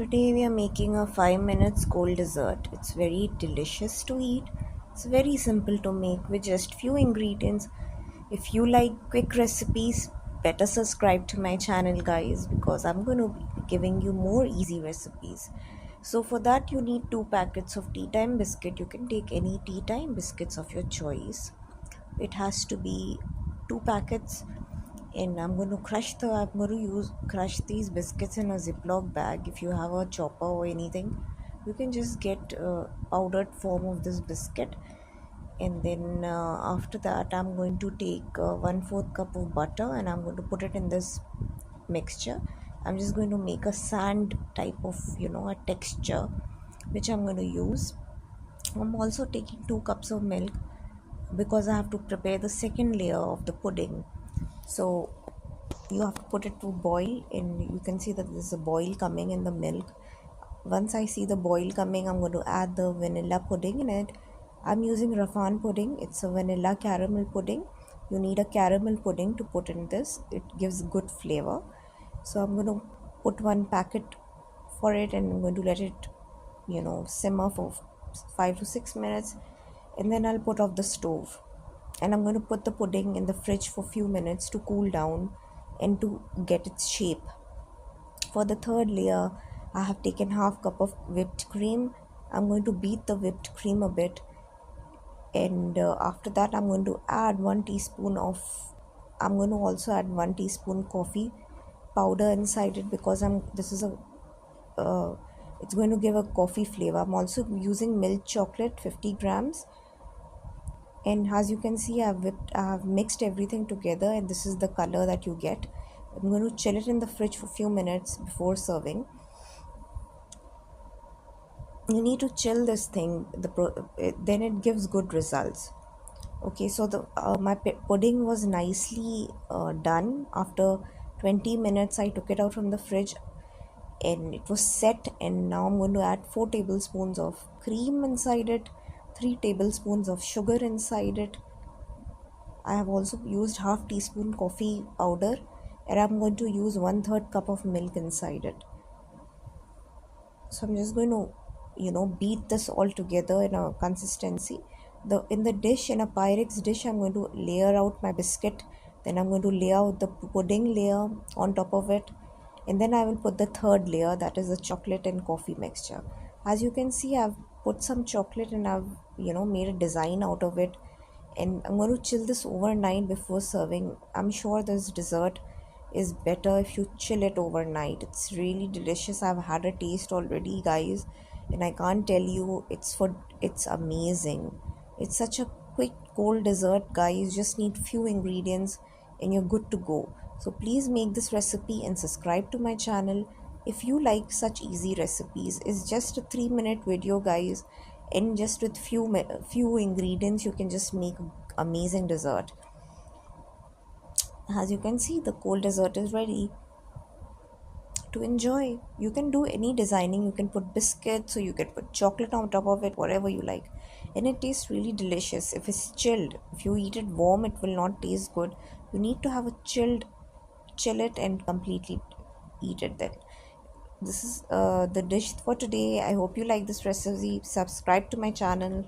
Today we are making a 5 minutes cold dessert. It's very delicious to eat. It's very simple to make with just few ingredients. If you like quick recipes, better subscribe to my channel guys because I'm going to be giving you more easy recipes. So for that you need 2 packets of tea time biscuit. You can take any tea time biscuits of your choice. It has to be 2 packets, and I'm going to use crush these biscuits in a Ziploc bag. If you have a chopper or anything, you can just get powdered form of this biscuit. And then after that, I'm going to take 1/4 cup of butter and I'm going to put it in this mixture. I'm just going to make a sand type of a texture which I'm going to use. I'm also taking 2 cups of milk because I have to prepare the second layer of the pudding. So you have to put it to boil, and you can see that there's a boil coming in the milk. Once I see the boil coming, I'm going to add the vanilla pudding in it. I'm using Rafan pudding. It's a vanilla caramel pudding. You need a caramel pudding to put in this. It gives good flavor. So I'm going to put 1 packet for it, and I'm going to let it simmer for 5 to 6 minutes, and then I'll put off the stove, and I'm going to put the pudding in the fridge for few minutes to cool down and to get its shape. For the third layer, I have taken half cup of whipped cream. I'm going to beat the whipped cream a bit, and after that I'm going to add 1 teaspoon of I'm going to also add 1 teaspoon coffee powder inside it because I'm this is a uh, it's going to give a coffee flavor. I'm also using milk chocolate 50 grams, and as you can see I have mixed everything together, and this is the color that you get. I'm going to chill it in the fridge for few minutes before serving. You need to chill this thing, then it gives good results. Okay, so the pudding was nicely done. After 20 minutes I took it out from the fridge and it was set, and now I'm going to add 4 tablespoons of cream inside it, 3 tablespoons of sugar inside it. I have also used half teaspoon coffee powder, and I'm going to use 1/3 cup of milk inside it. So I'm just going to beat this all together in a consistency. In the dish, in a Pyrex dish, I'm going to layer out my biscuit, then I'm going to lay out the pudding layer on top of it, and then I will put the third layer, that is the chocolate and coffee mixture. As you can see, I've put some chocolate and I've made a design out of it, and I'm going to chill this overnight before serving. I'm sure this dessert is better if you chill it overnight. It's really delicious. I've had a taste already, guys, and I can't tell you, it's amazing. It's such a quick cold dessert, guys. Just need few ingredients and you're good to go. So please make this recipe and subscribe to my channel if you like such easy recipes. It's just a 3-minute video, guys, and just with few ingredients you can just make amazing dessert. As you can see, the cold dessert is ready to enjoy. You can do any designing. You can put biscuits, or you can put chocolate on top of it, whatever you like, and it tastes really delicious. If it's chilled, if you eat it warm, it will not taste good. You need to have a chill it and completely eat it then. This is the dish for today. I hope you like this recipe. Subscribe to my channel.